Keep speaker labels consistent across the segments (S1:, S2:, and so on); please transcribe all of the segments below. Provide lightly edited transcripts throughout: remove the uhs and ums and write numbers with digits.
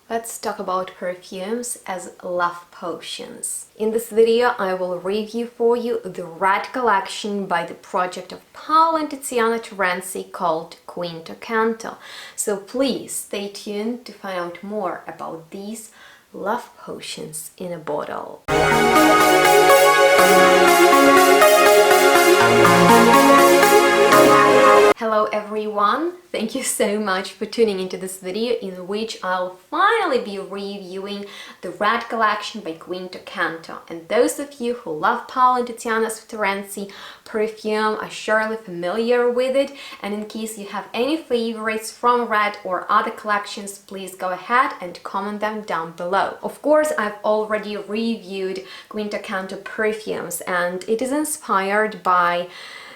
S1: Let's talk about perfumes as love potions. In this video, I will review for you the red collection by the project of Paolo Tiziana Terenzi called Quinto Canto. So please stay tuned to find out more about these love potions in a bottle. Hello everyone, thank you so much for tuning into this video in which I'll finally be reviewing the red collection by Quinto Canto. And those of you who love Paolo Tiziana Terenzi perfume are surely familiar with it, and in case you have any favorites from red or other collections, please go ahead and comment them down below. Of course, I've already reviewed Quinto Canto perfumes and it is inspired by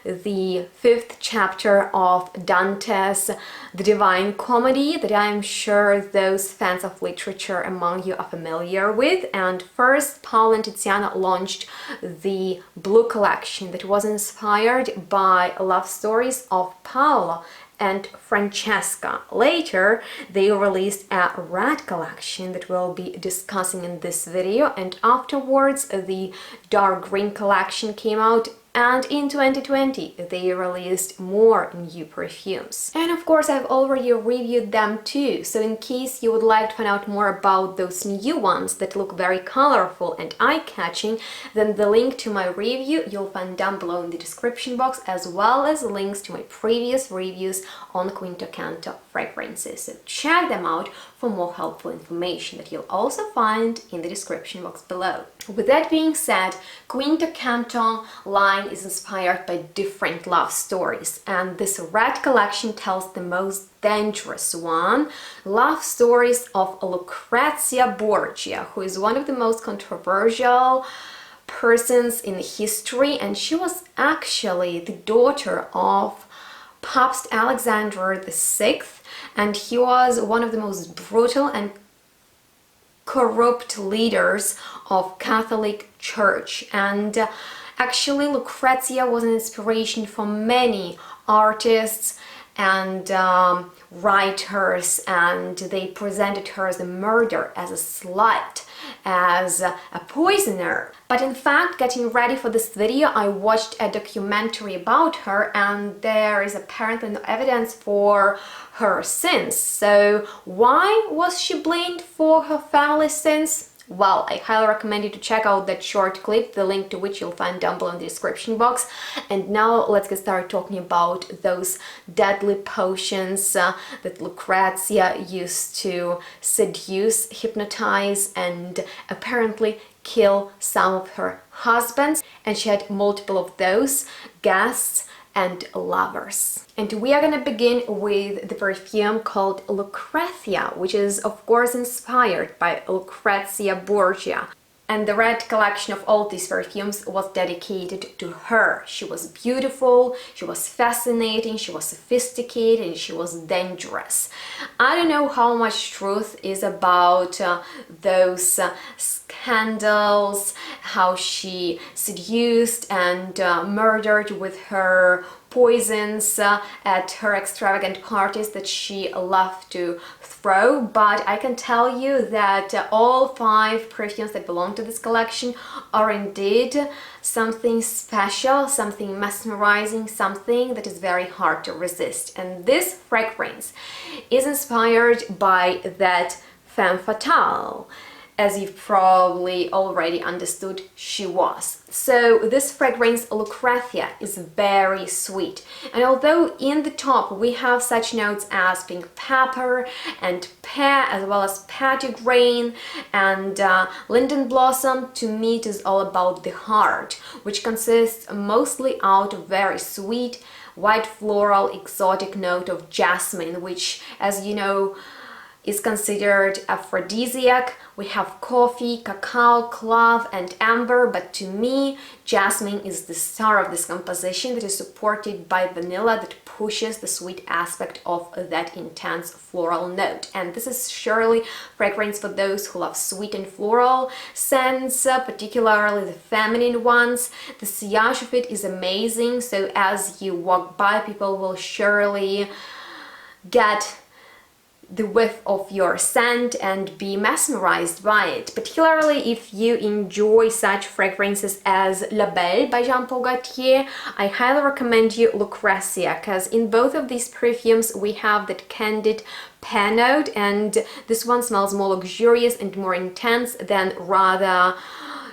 S1: the 5th chapter of Dante's The Divine Comedy that I'm sure those fans of literature among you are familiar with. And first, Paolo and Tiziana launched the Blue collection that was inspired by love stories of Paolo and Francesca. Later, they released a red collection that we'll be discussing in this video, and afterwards the dark green collection came out. And in 2020, they released more new perfumes. And of course, I've already reviewed them too. So in case you would like to find out more about those new ones that look very colorful and eye-catching, then the link to my review you'll find down below in the description box, as well as links to my previous reviews on Quinto Canto fragrances. So check them out for more helpful information that you'll also find in the description box below. With that being said, Quinto Canto line is inspired by different love stories, and this red collection tells the most dangerous one, love stories of Lucrezia Borgia, who is one of the most controversial persons in history, and she was actually the daughter of Pope Alexander VI, and he was one of the most brutal and corrupt leaders of Catholic Church. And actually Lucrezia was an inspiration for many artists and writers, and they presented her as a murderer, as a slut, as a poisoner. But in fact, getting ready for this video, I watched a documentary about her, and there is apparently no evidence for her sins. So why was she blamed for her family sins? Well, I highly recommend you to check out that short clip, the link to which you'll find down below in the description box. And now let's get started talking about those deadly potions that Lucrezia used to seduce, hypnotize, and apparently kill some of her husbands. And she had multiple of those guests and lovers. And we are gonna begin with the perfume called Lucrethia, which is of course inspired by Lucrezia Borgia. And the red collection of all these perfumes was dedicated to her. She was beautiful, she was fascinating, she was sophisticated, and she was dangerous. I don't know how much truth is about those scandals, how she seduced and murdered with her poisons at her extravagant parties that she loved to throw, but I can tell you that all 5 perfumes that belong to this collection are indeed something special, something mesmerizing, something that is very hard to resist. And this fragrance is inspired by that femme fatale. As you've probably already understood, she was. So this fragrance, Lucrethia, is very sweet. And although in the top we have such notes as pink pepper and pear, as well as petitgrain and linden blossom, to me it is all about the heart, which consists mostly out of very sweet, white floral, exotic note of jasmine, which, as you know, is considered aphrodisiac. We have coffee, cacao, clove and amber, but to me jasmine is the star of this composition, that is supported by vanilla that pushes the sweet aspect of that intense floral note. And this is surely fragrance for those who love sweet and floral scents, particularly the feminine ones. The sillage of it is amazing, so as you walk by, people will surely get the width of your scent and be mesmerized by it. Particularly if you enjoy such fragrances as La Belle by Jean Paul Gaultier, I highly recommend you Lucrezia, because in both of these perfumes we have that candid pear note, and this one smells more luxurious and more intense than rather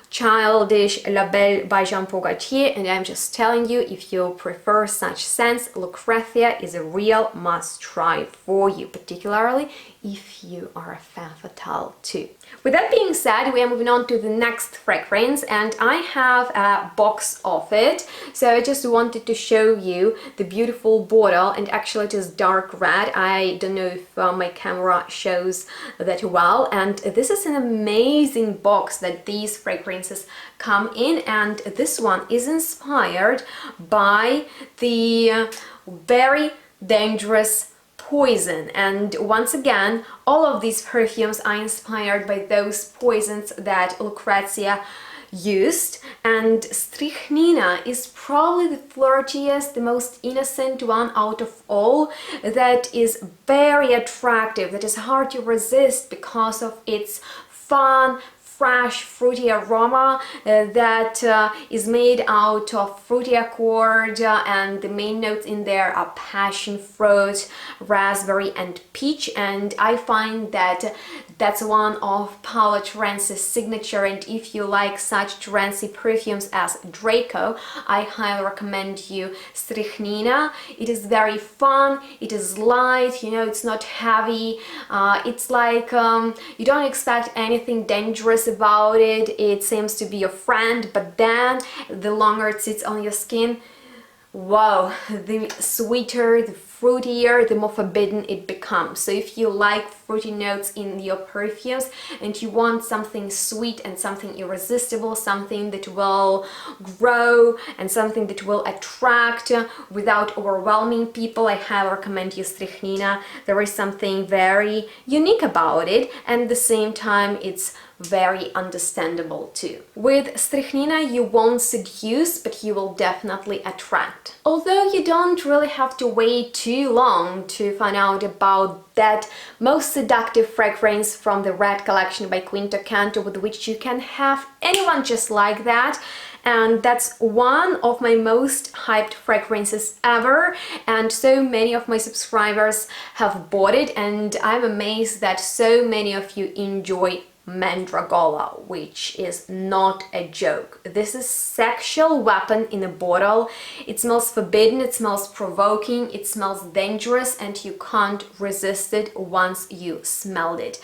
S1: childish La Belle by Jean Paul Gaultier. And I'm just telling you, if you prefer such scents, Lucrezia is a real must-try for you, particularly if you are a femme fatale too. With that being said, we are moving on to the next fragrance, and I have a box of it, so I just wanted to show you the beautiful bottle, and actually it is dark red. I don't know if my camera shows that well, and this is an amazing box that these fragrances come in, and this one is inspired by the very dangerous poison. And once again, all of these perfumes are inspired by those poisons that Lucrezia used, and Strichnina is probably the flirtiest, the most innocent one out of all, that is very attractive, that is hard to resist because of its fun, fresh, fruity aroma that is made out of fruity accord, and the main notes in there are passion fruit, raspberry and peach, and I find that that's one of Paolo Terenzi's signature, and if you like such Terenzi perfumes as Draco, I highly recommend you Strichnina. It is very fun, it is light, you know, it's not heavy, it's like you don't expect anything dangerous about it. It seems to be your friend, but then the longer it sits on your skin, wow, the sweeter, the fruitier, the more forbidden it becomes. So if you like fruity notes in your perfumes and you want something sweet and something irresistible, something that will grow and something that will attract without overwhelming people, I highly recommend you Strichnina. There is something very unique about it, and at the same time it's very understandable too. With Strichnina you won't seduce, but you will definitely attract. Although you don't really have to wait too long to find out about that most seductive fragrance from the Red collection by Quinto Canto, with which you can have anyone just like that. And that's one of my most hyped fragrances ever, and so many of my subscribers have bought it, and I'm amazed that so many of you enjoy Mandragola, which is not a joke. This is sexual weapon in a bottle. It smells forbidden, it smells provoking, it smells dangerous, and you can't resist it once you smelled it.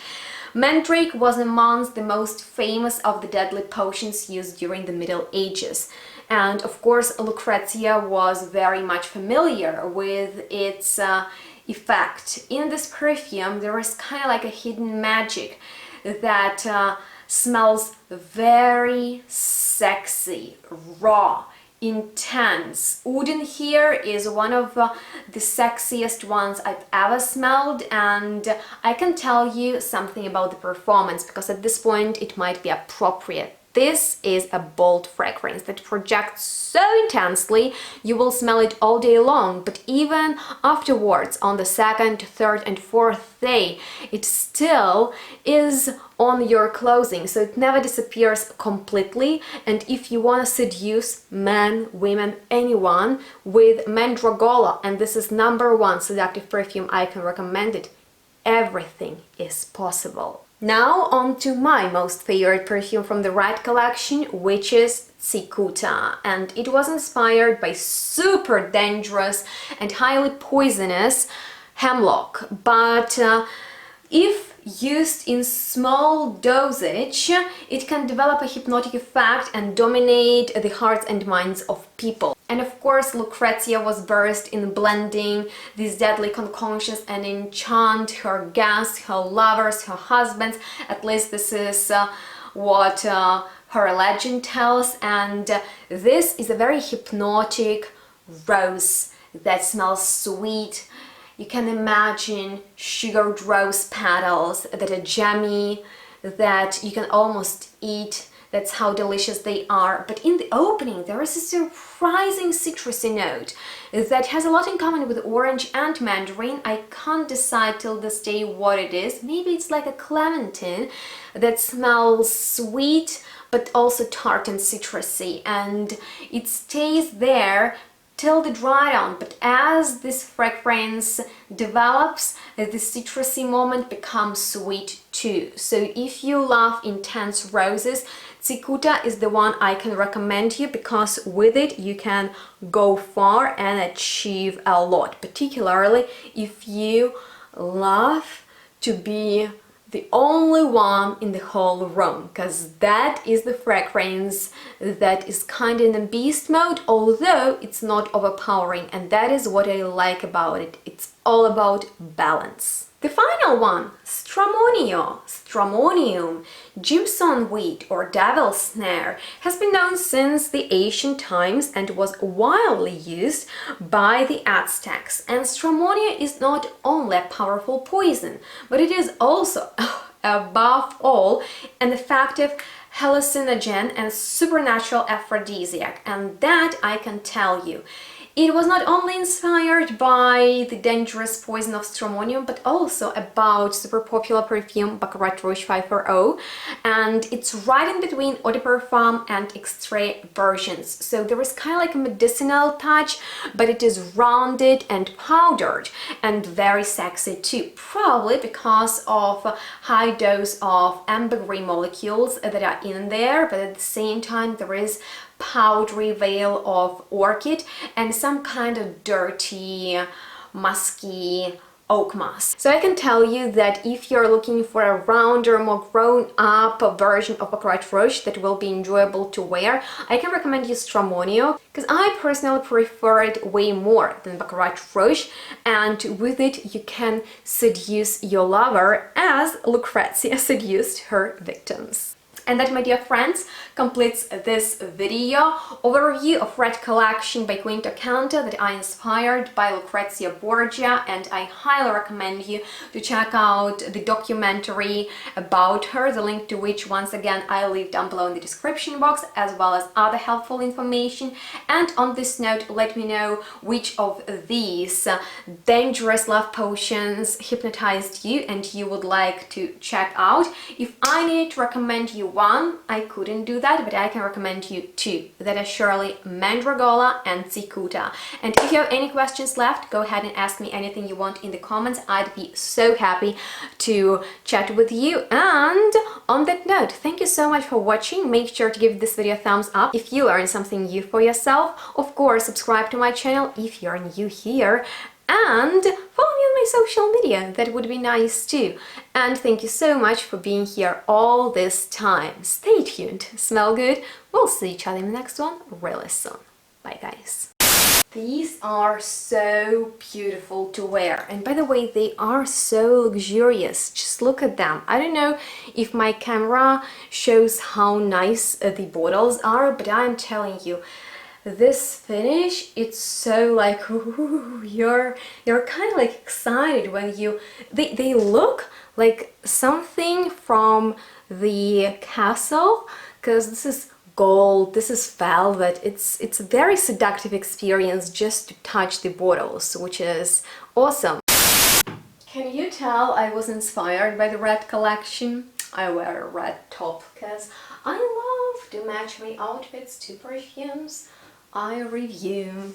S1: Mandrake was amongst the most famous of the deadly potions used during the Middle Ages. And of course, Lucrezia was very much familiar with its effect. In this perfume, there is kind of like a hidden magic that smells very sexy, raw, intense. Oud here is one of the sexiest ones I've ever smelled, and I can tell you something about the performance, because at this point it might be appropriate. This is a bold fragrance that projects so intensely, you will smell it all day long, but even afterwards, on the second, third and fourth day, it still is on your clothing, so it never disappears completely. And if you want to seduce men, women, anyone with Mandragola, and this is #1 seductive perfume, I can recommend it, everything is possible. Now on to my most favorite perfume from the Red collection, which is CICUTA, and it was inspired by super dangerous and highly poisonous hemlock, but if used in small dosage, it can develop a hypnotic effect and dominate the hearts and minds of people. And of course, Lucrezia was versed in blending these deadly concoctions and enchant her guests, her lovers, her husbands. At least this is what her legend tells. And this is a very hypnotic rose that smells sweet. You can imagine sugared rose petals that are jammy, that you can almost eat. That's how delicious they are. But in the opening, there is a surprising citrusy note that has a lot in common with orange and mandarin. I can't decide till this day what it is. Maybe it's like a clementine that smells sweet, but also tart and citrusy, and it stays there till the dry down. But as this fragrance develops, the citrusy moment becomes sweet too. So if you love intense roses, CICUTA is the one I can recommend you, because with it you can go far and achieve a lot, particularly if you love to be the only one in the whole room, because that is the fragrance that is kind of in a beast mode, although it's not overpowering, and that is what I like about it. It's all about balance. The final one, Stramonium, Jimson weed or devil's snare, has been known since the ancient times and was widely used by the Aztecs. And Stramonia is not only a powerful poison, but it is also, above all, an effective hallucinogen and supernatural aphrodisiac, and that I can tell you. It was not only inspired by the dangerous poison of stramonium, but also about super popular perfume Baccarat Rouge 540, and it's right in between eau de parfum and extrait versions. So there is kind of like a medicinal touch, but it is rounded and powdered and very sexy too, probably because of high dose of ambergris molecules that are in there, but at the same time there is powdery veil of orchid and some kind of dirty, musky oak moss. So I can tell you that if you're looking for a rounder, more grown-up version of Baccarat Rouge that will be enjoyable to wear, I can recommend you Stramonio, because I personally prefer it way more than Baccarat Rouge, and with it you can seduce your lover as Lucrezia seduced her victims. And that, my dear friends, completes this video overview of Red Collection by Quinto Canto that I inspired by Lucrezia Borgia, and I highly recommend you to check out the documentary about her, the link to which once again I leave down below in the description box, as well as other helpful information. And on this note, let me know which of these dangerous love potions hypnotized you and you would like to check out. If I needed to recommend you one, I couldn't do that, but I can recommend you two. That is surely Mandragola and Tzikuta. And if you have any questions left, go ahead and ask me anything you want in the comments. I'd be so happy to chat with you. And on that note, thank you so much for watching. Make sure to give this video a thumbs up if you learned something new for yourself. Of course, subscribe to my channel if you're new here, and follow me on my social media, that would be nice too. And thank you so much for being here all this time. Stay tuned, smell good, we'll see each other in the next one really soon. Bye guys. These are so beautiful to wear, and by the way, they are so luxurious. Just look at them. I don't know if my camera shows how nice the bottles are, but I'm telling you, this finish, it's so like, ooh, you're kind of like excited when you they look like something from the castle, because this is gold, this is velvet. It's a very seductive experience just to touch the bottles, which is awesome. Can you tell I was inspired by the Red Collection? I wear a red top because I love to match my outfits to perfumes I review.